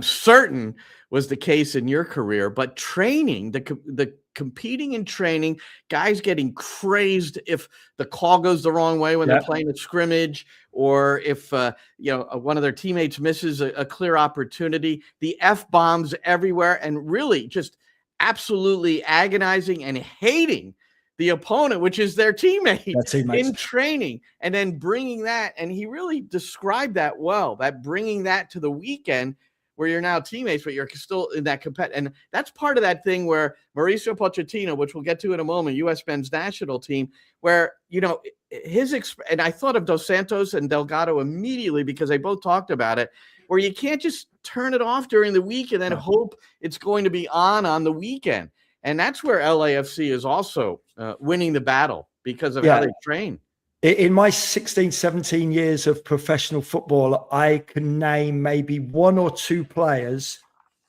Speaker 1: certain was the case in your career, but training, the competing in training, guys getting crazed if the call goes the wrong way when they're playing a scrimmage, or if one of their teammates misses a clear opportunity, the F-bombs everywhere, and really just absolutely agonizing and hating the opponent, which is their teammate in training, and then bringing that, and he really described that well, that bringing that to the weekend where you're now teammates, but you're still in that and that's part of that thing where Mauricio Pochettino, which we'll get to in a moment, U.S. men's national team, where, and I thought of Dos Santos and Delgado immediately because they both talked about it, where you can't just turn it off during the week and then hope it's going to be on the weekend. And that's where LAFC is also winning the battle because of how they train.
Speaker 2: In my 16, 17 years of professional football, I can name maybe one or two players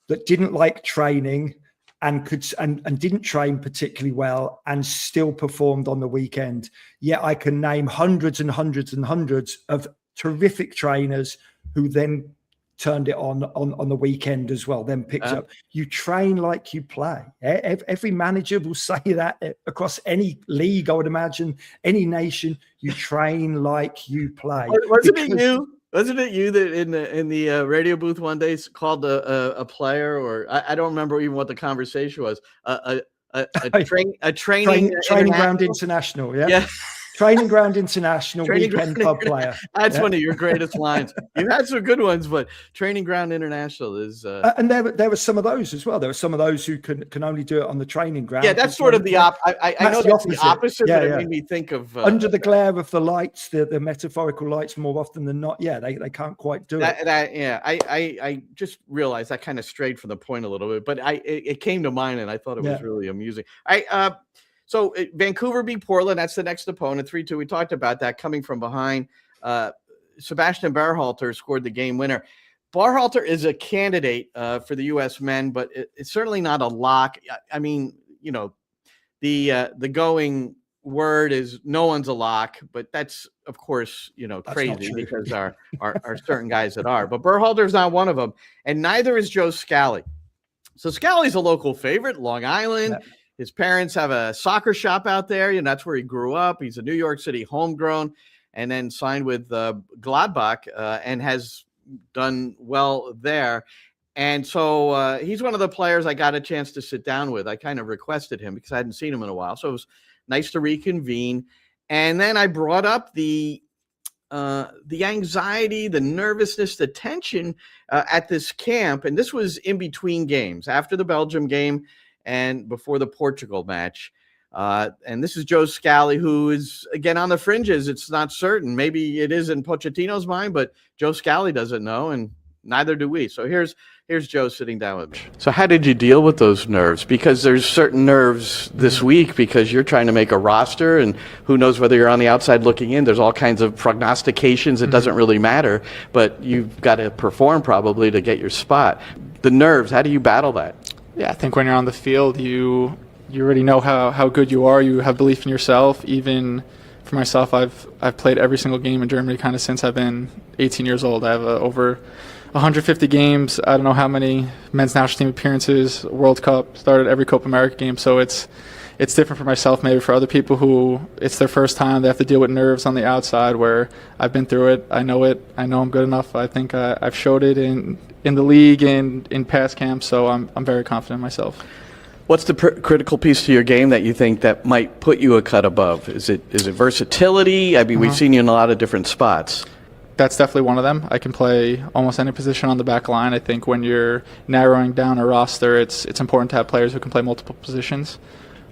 Speaker 2: that didn't like training and didn't train particularly well and still performed on the weekend. Yet I can name hundreds and hundreds and hundreds of terrific trainers who then turned it on the weekend as well, then picked up. You train like you play. Every manager will say that across any league, I would imagine, any nation. You train like you play.
Speaker 1: Wasn't it you that in the radio booth one day called a player, or I don't remember even what the conversation was, a training
Speaker 2: ground international,
Speaker 1: yeah.
Speaker 2: Training ground international, weekend club player.
Speaker 1: That's one of your greatest lines. You've had some good ones, but training ground international is.
Speaker 2: And there were some of those as well. There were some of those who can only do it on the training ground.
Speaker 1: Yeah, that's sort of the I know that's the opposite, but it made me think of
Speaker 2: under the glare of the lights, the metaphorical lights, more often than not. Yeah, they can't quite do it.
Speaker 1: I just realized I kind of strayed from the point a little bit, but it came to mind, and I thought it was really amusing. So Vancouver beat Portland. That's the next opponent, 3-2. We talked about that coming from behind. Sebastian Berhalter scored the game winner. Berhalter is a candidate for the U.S. men, but it's certainly not a lock. I mean, the going word is no one's a lock, but that's, of course, crazy because there are certain guys that are. But Berhalter is not one of them, and neither is Joe Scally. So Scally's a local favorite, Long Island. Yeah. His parents have a soccer shop out there. That's where he grew up. He's a New York City homegrown, and then signed with Gladbach and has done well there. And so he's one of the players I got a chance to sit down with. I kind of requested him because I hadn't seen him in a while. So it was nice to reconvene. And then I brought up the anxiety, the nervousness, the tension at this camp. And this was in between games, after the Belgium game and before the Portugal match. And this is Joe Scally, who is, again, on the fringes. It's not certain. Maybe it is in Pochettino's mind, but Joe Scally doesn't know, and neither do we. So here's Joe sitting down with me. So how did you deal with those nerves? Because there's certain nerves this week because you're trying to make a roster, and who knows whether you're on the outside looking in. There's all kinds of prognostications. It doesn't really matter, but you've got to perform probably to get your spot. The nerves, how do you battle that?
Speaker 6: Yeah, I think when you're on the field, you already know how good you are. You have belief in yourself. Even for myself, I've played every single game in Germany kind of since I've been 18 years old. I have over 150 games. I don't know how many men's national team appearances, World Cup, started every Copa America game. So it's different for myself, maybe for other people who it's their first time. They have to deal with nerves on the outside, where I've been through it. I know I'm good enough. I think I've showed it in the league and in past camps, so I'm very confident in myself.
Speaker 1: What's the critical piece to your game that you think that might put you a cut above? Is it versatility? I mean, we've seen you in a lot of different spots.
Speaker 6: That's definitely one of them. I can play almost any position on the back line. I think when you're narrowing down a roster, it's important to have players who can play multiple positions.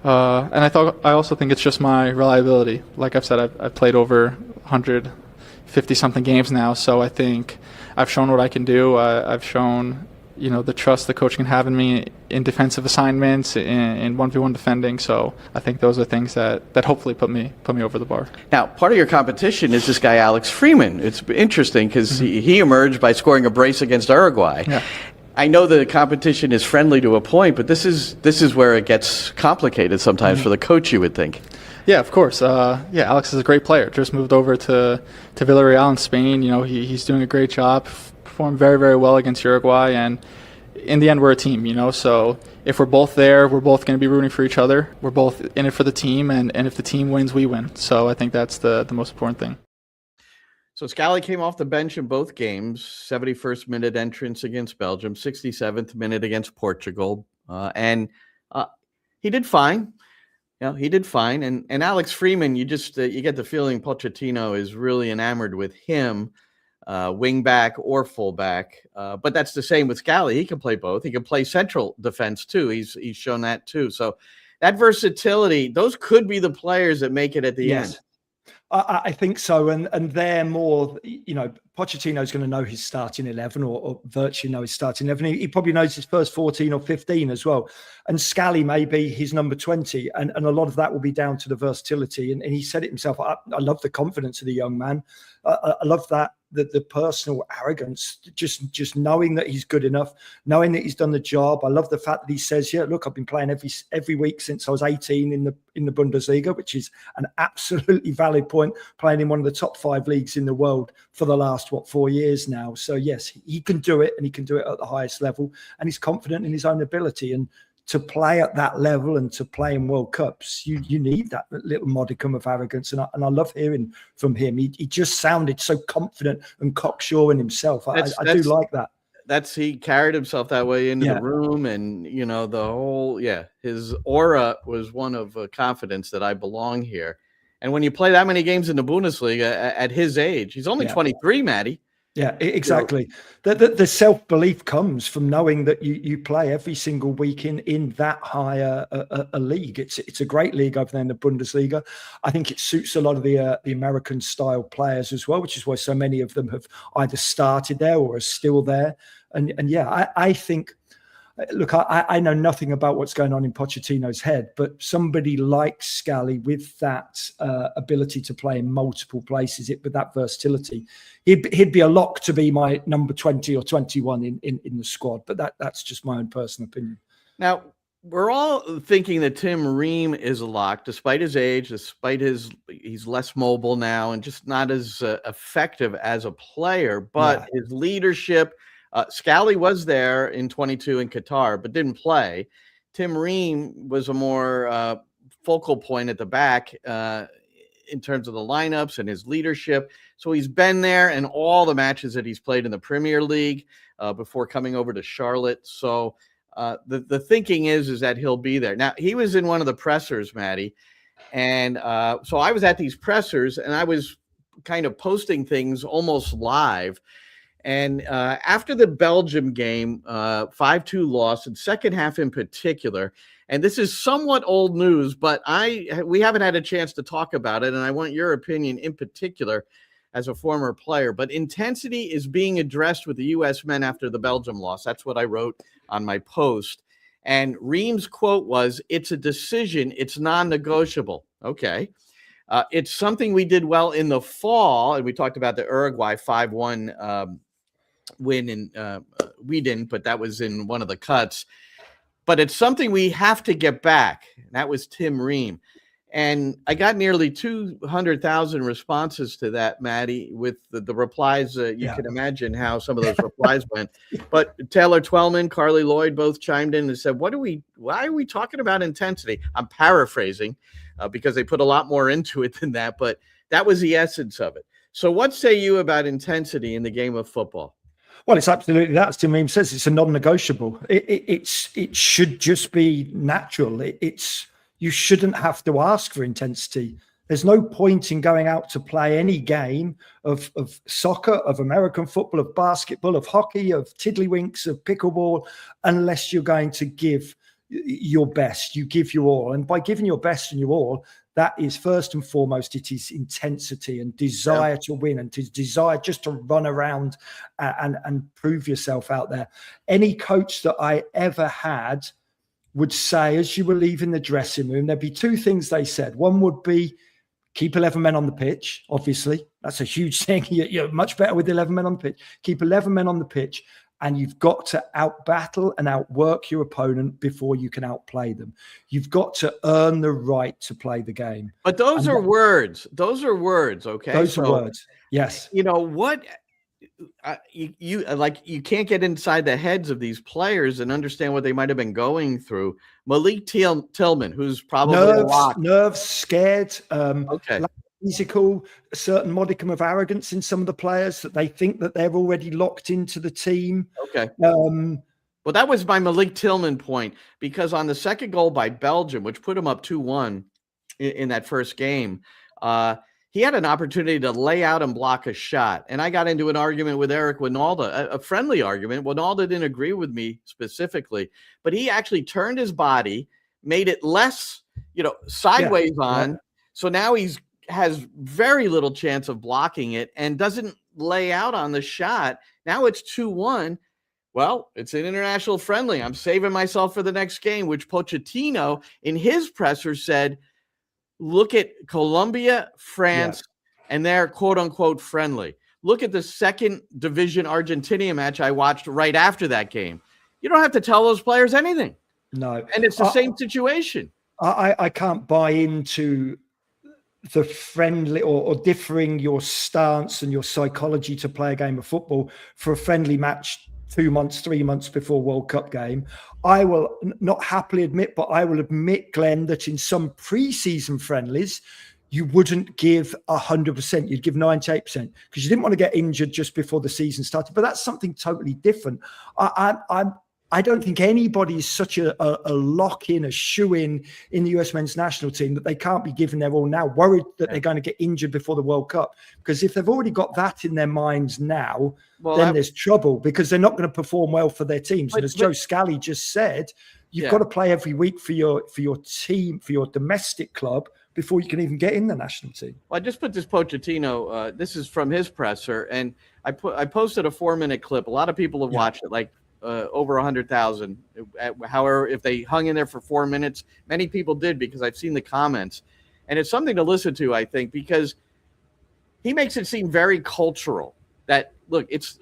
Speaker 6: And I also think it's just my reliability. Like I've said, I've played over 150-something games now, so I think I've shown what I can do. I've shown, the trust the coach can have in me in defensive assignments, in 1v1 defending. So I think those are things that hopefully put me over the bar.
Speaker 1: Now, part of your competition is this guy Alex Freeman. It's interesting because he emerged by scoring a brace against Uruguay. Yeah. I know the competition is friendly to a point, but this is where it gets complicated sometimes for the coach, you would think.
Speaker 6: Yeah, of course. Alex is a great player. Just moved over to Villarreal in Spain. He's doing a great job. Performed very, very well against Uruguay, and in the end, we're a team. So if we're both there, we're both going to be rooting for each other. We're both in it for the team, and if the team wins, we win. So I think that's the most important thing.
Speaker 1: So Scally came off the bench in both games, 71st minute entrance against Belgium, 67th minute against Portugal. And he did fine. He did fine. And Alex Freeman, you get the feeling Pochettino is really enamored with him, wing back or full back. But that's the same with Scally. He can play both. He can play central defense too. He's shown that too. So that versatility, those could be the players that make it at the end.
Speaker 2: I think so, and they're more, Pochettino's going to know his starting 11 or virtually know his starting 11. He probably knows his first 14 or 15 as well. And Scally may be his number 20, and a lot of that will be down to the versatility. And he said it himself, I love the confidence of the young man. I love that the personal arrogance, just knowing that he's good enough, knowing that he's done the job. I love the fact that he says, yeah, look, I've been playing every week since I was 18 in the Bundesliga, which is an absolutely valid point, playing in one of the top 5 leagues in the world for the last 4 years now. So yes, he can do it, and he can do it at the highest level, and he's confident in his own ability. And to play at that level and to play in World Cups, you need that little modicum of arrogance. And I love hearing from him. He just sounded so confident and cocksure in himself. I do like that.
Speaker 1: He carried himself that way into the room, and the whole his aura was one of confidence that I belong here. And when you play that many games in the Bundesliga at his age, he's only 23, Matty.
Speaker 2: Yeah, exactly. The self-belief comes from knowing that you play every single week in that higher a league. It's a great league over there in the Bundesliga. I think it suits a lot of the American style players as well, which is why so many of them have either started there or are still there. And I think, look, I know nothing about what's going on in Pochettino's head, but somebody like Scally with that ability to play in multiple places, with that versatility, he'd be a lock to be my number 20 or 21 in the squad. But that's just my own personal opinion.
Speaker 1: Now, we're all thinking that Tim Ream is a lock, despite his age, despite he's less mobile now and just not as effective as a player, but his leadership. Scally was there in 22 in Qatar, but didn't play. Tim Ream was a more focal point at the back in terms of the lineups and his leadership. So he's been there in all the matches that he's played in the Premier League before coming over to Charlotte. So the thinking is that he'll be there. Now, he was in one of the pressers, Matty. And so I was at these pressers, and I was kind of posting things almost live. And after the Belgium game, 5-2 loss, and second half in particular, and this is somewhat old news, but we haven't had a chance to talk about it, and I want your opinion in particular as a former player. But intensity is being addressed with the US men after the Belgium loss. That's what I wrote on my post. And Ream's quote was, "It's a decision. It's non-negotiable." Okay. It's something we did well in the fall, and we talked about the Uruguay 5-1 win, and we didn't, but that was in one of the cuts. But it's something we have to get back. That was Tim Ream. And I got nearly 200,000 responses to that, Matty, with the replies. You can imagine how some of those replies went. But Taylor Twellman, Carly Lloyd both chimed in and said, why are we talking about intensity? I'm paraphrasing because they put a lot more into it than that, but that was the essence of it. So what say you about intensity in the game of football?
Speaker 2: Well, it's absolutely that. As Tim Ream says, it's a non-negotiable. It should just be natural. You shouldn't have to ask for intensity. There's no point in going out to play any game of soccer, of American football, of basketball, of hockey, of tiddlywinks, of pickleball, unless you're going to give your best. You give your all. And by giving your best and your all, that is first and foremost, it is intensity and desire to win, and desire just to run around and prove yourself out there. Any coach that I ever had would say, as you were leaving the dressing room, there'd be two things they said. One would be, keep 11 men on the pitch. Obviously, that's a huge thing. You're much better with 11 men on the pitch. Keep 11 men on the pitch. And you've got to outbattle and outwork your opponent before you can outplay them. You've got to earn the right to play the game.
Speaker 1: But those are words. Those are words, okay?
Speaker 2: Those are words, yes.
Speaker 1: You know what? You can't get inside the heads of these players and understand what they might have been going through. Malik Tillman, who's probably
Speaker 2: nerves, scared.
Speaker 1: Okay.
Speaker 2: Physical, a certain modicum of arrogance in some of the players that they think that they're already locked into the team.
Speaker 1: Okay. Well, that was my Malik Tillman point, because on the second goal by Belgium, which put him up 2-1 in that first game, he had an opportunity to lay out and block a shot. And I got into an argument with Eric Winalda, a friendly argument. Winalda didn't agree with me specifically, but he actually turned his body, made it less, sideways on. So now has very little chance of blocking it and doesn't lay out on the shot. Now it's 2-1. Well, it's an international friendly. I'm saving myself for the next game, which Pochettino in his presser said, look at Colombia, France, and their quote unquote friendly. Look at the second division Argentina match I watched right after that game. You don't have to tell those players anything.
Speaker 2: No.
Speaker 1: And it's the same situation.
Speaker 2: I can't buy into the friendly or differing your stance and your psychology to play a game of football for a friendly match 2 months, 3 months before World Cup game. I will not happily admit, but I will admit, Glenn, that in some pre-season friendlies, you wouldn't give 100%. You'd give 98% because you didn't want to get injured just before the season started. But that's something totally different. I don't think anybody is such a lock-in, a shoe-in the US men's national team that they can't be given their all now, worried that they're going to get injured before the World Cup. Because if they've already got that in their minds now, then there's trouble because they're not going to perform well for their teams. And as Joe Scally just said, you've got to play every week for your team, for your domestic club, before you can even get in the national team.
Speaker 1: Well, I just put this Pochettino. This is from his presser, and I posted a 4-minute clip. A lot of people have watched it, like over 100,000. However, if they hung in there for 4 minutes, many people did because I've seen the comments, and it's something to listen to, I think, because he makes it seem very cultural. That look, it's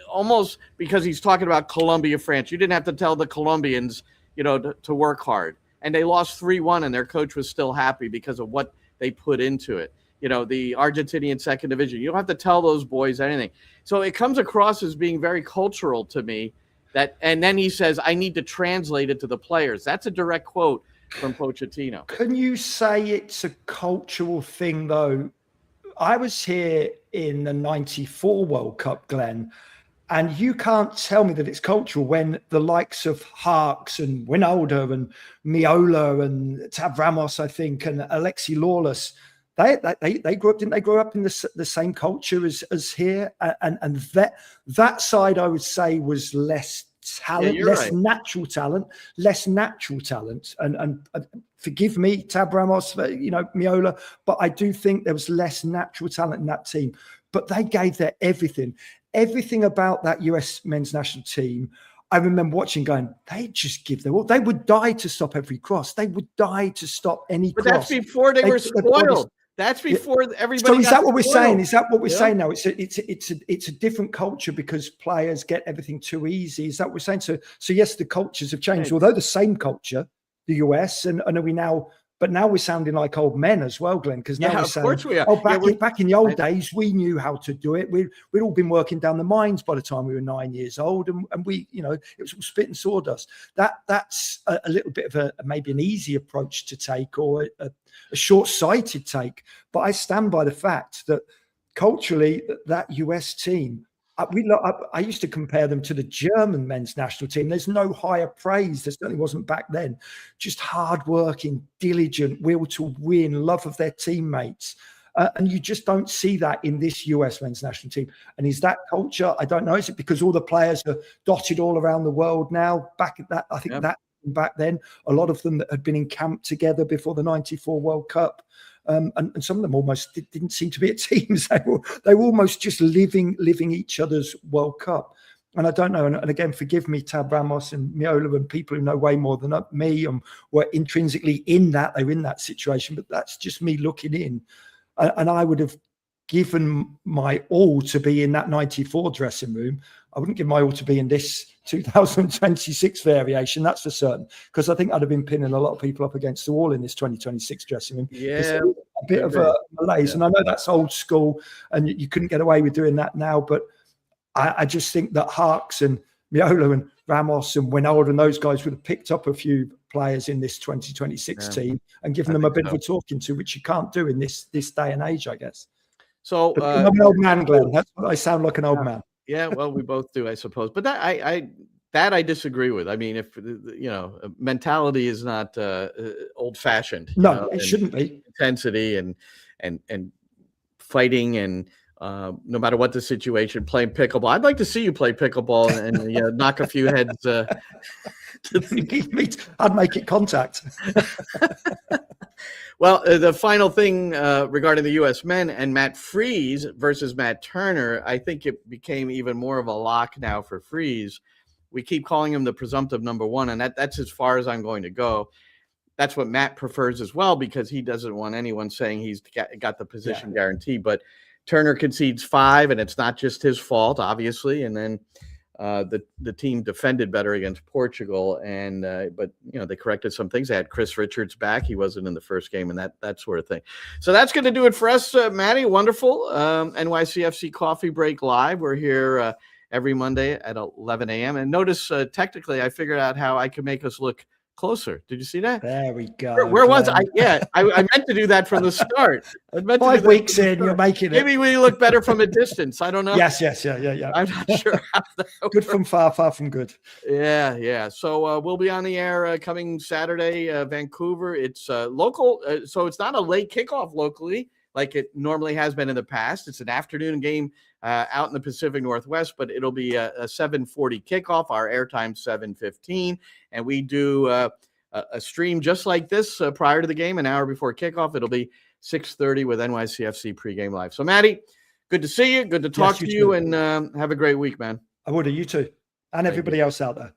Speaker 1: almost because he's talking about Colombia, France. You didn't have to tell the Colombians, to work hard. And they lost 3-1, and their coach was still happy because of what they put into it. The Argentinian second division. You don't have to tell those boys anything. So it comes across as being very cultural to me. And then he says, I need to translate it to the players. That's a direct quote from Pochettino.
Speaker 2: Can you say it's a cultural thing, though? I was here in the 94 World Cup, Glenn, and you can't tell me that it's cultural when the likes of Harks and Wijnaldum and Miola and Tab Ramos, I think, and Alexi Lawless, they grew up, didn't they grow up in the same culture as here? And that side, I would say, was less talent, less natural talent. And forgive me, Tab Ramos, Miola, but I do think there was less natural talent in that team. But they gave their everything. Everything about that US men's national team, I remember watching going, they just give their all. They would die to stop every cross. They would die to stop any cross.
Speaker 1: But that's before they were spoiled. That's before everybody.
Speaker 2: So is that what we're saying? Is that what we're saying now? It's a different culture because players get everything too easy. Is that what we're saying? So yes, the cultures have changed, although the same culture, the US, and are we now? But now we're sounding like old men as well, Glenn, because now we're saying, of course we are. Back in the old days, we knew how to do it. We'd all been working down the mines by the time we were 9 years old, and we, it was all spit and sawdust. That's a little bit of maybe an easy approach to take, or a short-sighted take. But I stand by the fact that culturally, that US team, I used to compare them to the German men's national team. There's no higher praise. There certainly wasn't back then. Just hardworking, diligent, will to win, love of their teammates. And you just don't see that in this US men's national team. And is that culture? I don't know. Is it because all the players are dotted all around the world now? Back at that, I think that back then, a lot of them that had been in camp together before the 94 World Cup. And some of them almost didn't seem to be at teams. They were almost just living each other's World Cup. And I don't know. And again, forgive me, Tab Ramos and Miola and people who know way more than me and were intrinsically in that. They were in that situation. But that's just me looking in. And I would have given my all to be in that 94 dressing room. I wouldn't give my all to be in this 2026 variation, that's for certain, because I think I'd have been pinning a lot of people up against the wall in this 2026 dressing room.
Speaker 1: Yeah,
Speaker 2: a bit of a malaise. And I know that's old school and you couldn't get away with doing that now, but I just think that Harks and Miola and Ramos and Wijnaldum and those guys would have picked up a few players in this 2026 team and given them a bit of a talking to, which you can't do in this day and age, I guess.
Speaker 1: So
Speaker 2: I'm an old man, Glenn. That's what I sound like, an old man.
Speaker 1: Yeah, well, we both do, I suppose. But that I disagree with. I mean, if mentality is not old-fashioned.
Speaker 2: No, it shouldn't be.
Speaker 1: Intensity and fighting and no matter what the situation, playing pickleball. I'd like to see you play pickleball and knock a few heads.
Speaker 2: I'd make it contact.
Speaker 1: Well, the final thing regarding the U.S. men and Matt Freese versus Matt Turner, I think it became even more of a lock now for Freese. We keep calling him the presumptive number one, and that's as far as I'm going to go. That's what Matt prefers as well, because he doesn't want anyone saying he's got the position guarantee. But Turner concedes 5, and it's not just his fault, obviously. And then the team defended better against Portugal, and but they corrected some things. They had Chris Richards back; he wasn't in the first game, and that sort of thing. So that's going to do it for us, Matty. Wonderful. NYCFC Coffee Break Live. We're here every Monday at 11 a.m. And notice, technically, I figured out how I can make us look closer. Did you see that?
Speaker 2: There we go.
Speaker 1: Where was I? Yeah, I meant to do that from the start.
Speaker 2: 5 weeks in, you're making it.
Speaker 1: Maybe we look better from a distance. I don't know.
Speaker 2: Yes, yeah.
Speaker 1: I'm not sure how that
Speaker 2: Good
Speaker 1: works.
Speaker 2: from far, far from good.
Speaker 1: Yeah. So we'll be on the air coming Saturday, Vancouver. It's local, so it's not a late kickoff locally like it normally has been in the past. It's an afternoon game out in the Pacific Northwest, but it'll be a 7:40 kickoff. Our airtime 7:15, and we do a stream just like this prior to the game, an hour before kickoff. It'll be 6:30 with NYCFC pregame live. So, Matty, good to see you. Good to talk to you, and have a great week, man.
Speaker 2: I would. You too, and everybody else out there.